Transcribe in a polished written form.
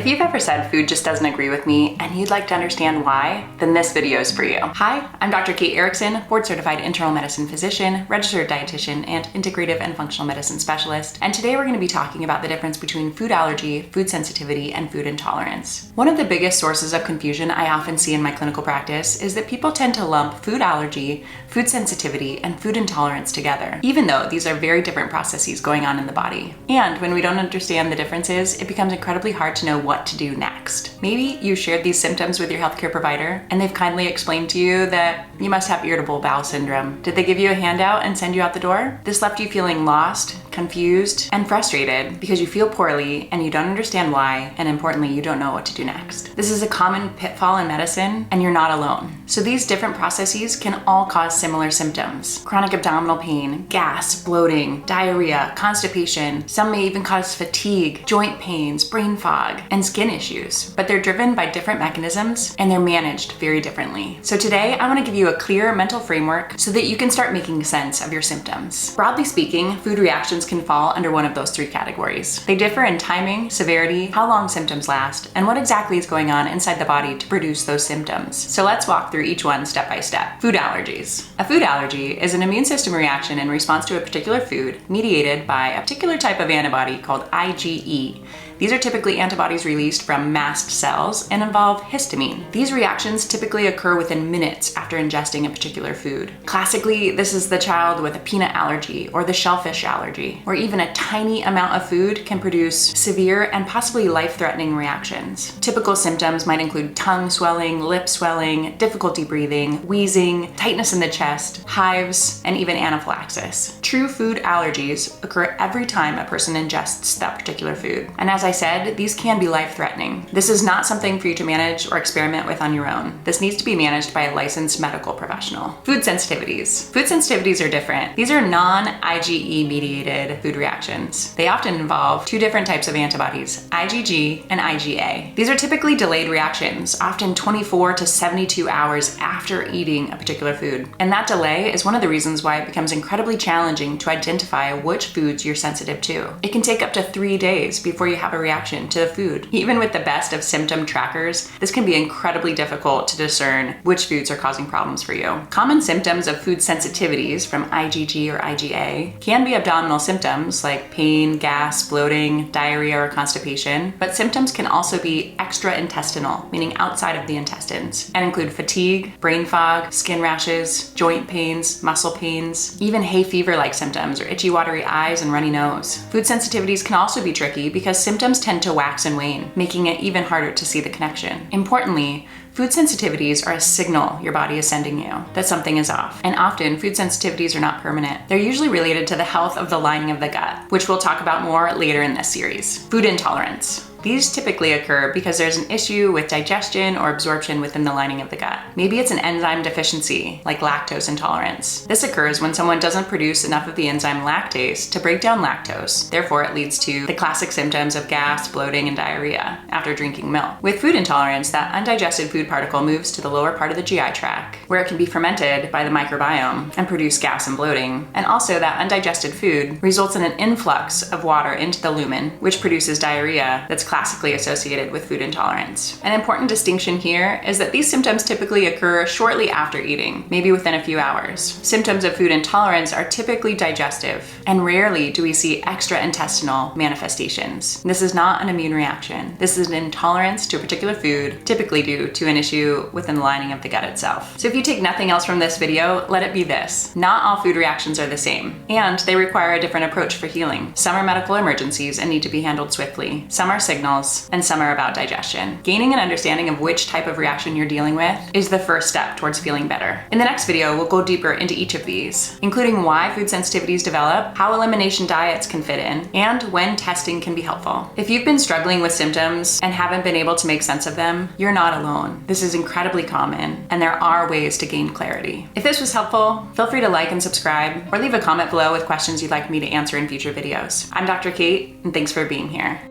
If you've ever said food just doesn't agree with me and you'd like to understand why, then this video is for you. Hi, I'm Dr. Kate Erickson, board-certified internal medicine physician, registered dietitian, and integrative and functional medicine specialist. And today we're going to be talking about the difference between food allergy, food sensitivity, and food intolerance. One of the biggest sources of confusion I often see in my clinical practice is that people tend to lump food allergy, food sensitivity, and food intolerance together, even though these are very different processes going on in the body. And when we don't understand the differences, it becomes incredibly hard to know what to do next. Maybe you shared these symptoms with your healthcare provider and they've kindly explained to you that you must have irritable bowel syndrome. Did they give you a handout and send you out the door? This left you feeling lost, confused, and frustrated because you feel poorly and you don't understand why, and importantly, you don't know what to do next. This is a common pitfall in medicine, and you're not alone. So these different processes can all cause similar symptoms: chronic abdominal pain, gas, bloating, diarrhea, constipation. Some may even cause fatigue, joint pains, brain fog, and skin issues. But they're driven by different mechanisms and they're managed very differently. So today, I want to give you a clear mental framework so that you can start making sense of your symptoms. Broadly speaking, food reactions can fall under one of those three categories. They differ in timing, severity, how long symptoms last, and what exactly is going on inside the body to produce those symptoms. So let's walk through each one step by step. Food allergies. A food allergy is an immune system reaction in response to a particular food mediated by a particular type of antibody called IgE. These are typically antibodies released from mast cells and involve histamine. These reactions typically occur within minutes after ingesting a particular food. Classically, this is the child with a peanut allergy or the shellfish allergy, where even a tiny amount of food can produce severe and possibly life-threatening reactions. Typical symptoms might include tongue swelling, lip swelling, difficulty breathing, wheezing, tightness in the chest, hives, and even anaphylaxis. True food allergies occur every time a person ingests that particular food. And as I said, these can be life-threatening. This is not something for you to manage or experiment with on your own. This needs to be managed by a licensed medical professional. Food sensitivities. Food sensitivities are different. These are non-IgE mediated food reactions. They often involve two different types of antibodies, IgG and IgA. These are typically delayed reactions, often 24 to 72 hours after eating a particular food. And that delay is one of the reasons why it becomes incredibly challenging to identify which foods you're sensitive to. It can take up to 3 days before you have a reaction to the food. Even with the best of symptom trackers, this can be incredibly difficult to discern which foods are causing problems for you. Common symptoms of food sensitivities from IgG or IgA can be abdominal symptoms like pain, gas, bloating, diarrhea, or constipation, but symptoms can also be extra-intestinal, meaning outside of the intestines, and include fatigue, brain fog, skin rashes, joint pains, muscle pains, even hay fever-like symptoms or itchy, watery eyes and runny nose. Food sensitivities can also be tricky because symptoms tend to wax and wane, making it even harder to see the connection. Importantly, food sensitivities are a signal your body is sending you that something is off. And often, food sensitivities are not permanent. They're usually related to the health of the lining of the gut, which we'll talk about more later in this series. Food intolerance. These typically occur because there's an issue with digestion or absorption within the lining of the gut. Maybe it's an enzyme deficiency, like lactose intolerance. This occurs when someone doesn't produce enough of the enzyme lactase to break down lactose. Therefore, it leads to the classic symptoms of gas, bloating, and diarrhea after drinking milk. With food intolerance, that undigested food particle moves to the lower part of the GI tract, where it can be fermented by the microbiome and produce gas and bloating. And also, that undigested food results in an influx of water into the lumen, which produces diarrhea that's classically associated with food intolerance. An important distinction here is that these symptoms typically occur shortly after eating, maybe within a few hours. Symptoms of food intolerance are typically digestive, and rarely do we see extra-intestinal manifestations. This is not an immune reaction. This is an intolerance to a particular food, typically due to an issue within the lining of the gut itself. So if you take nothing else from this video, let it be this: not all food reactions are the same, and they require a different approach for healing. Some are medical emergencies and need to be handled swiftly. Some are signals, and some are about digestion. Gaining an understanding of which type of reaction you're dealing with is the first step towards feeling better. In the next video, we'll go deeper into each of these, including why food sensitivities develop, how elimination diets can fit in, and when testing can be helpful. If you've been struggling with symptoms and haven't been able to make sense of them, you're not alone. This is incredibly common, and there are ways to gain clarity. If this was helpful, feel free to like and subscribe, or leave a comment below with questions you'd like me to answer in future videos. I'm Dr. Kate, and thanks for being here.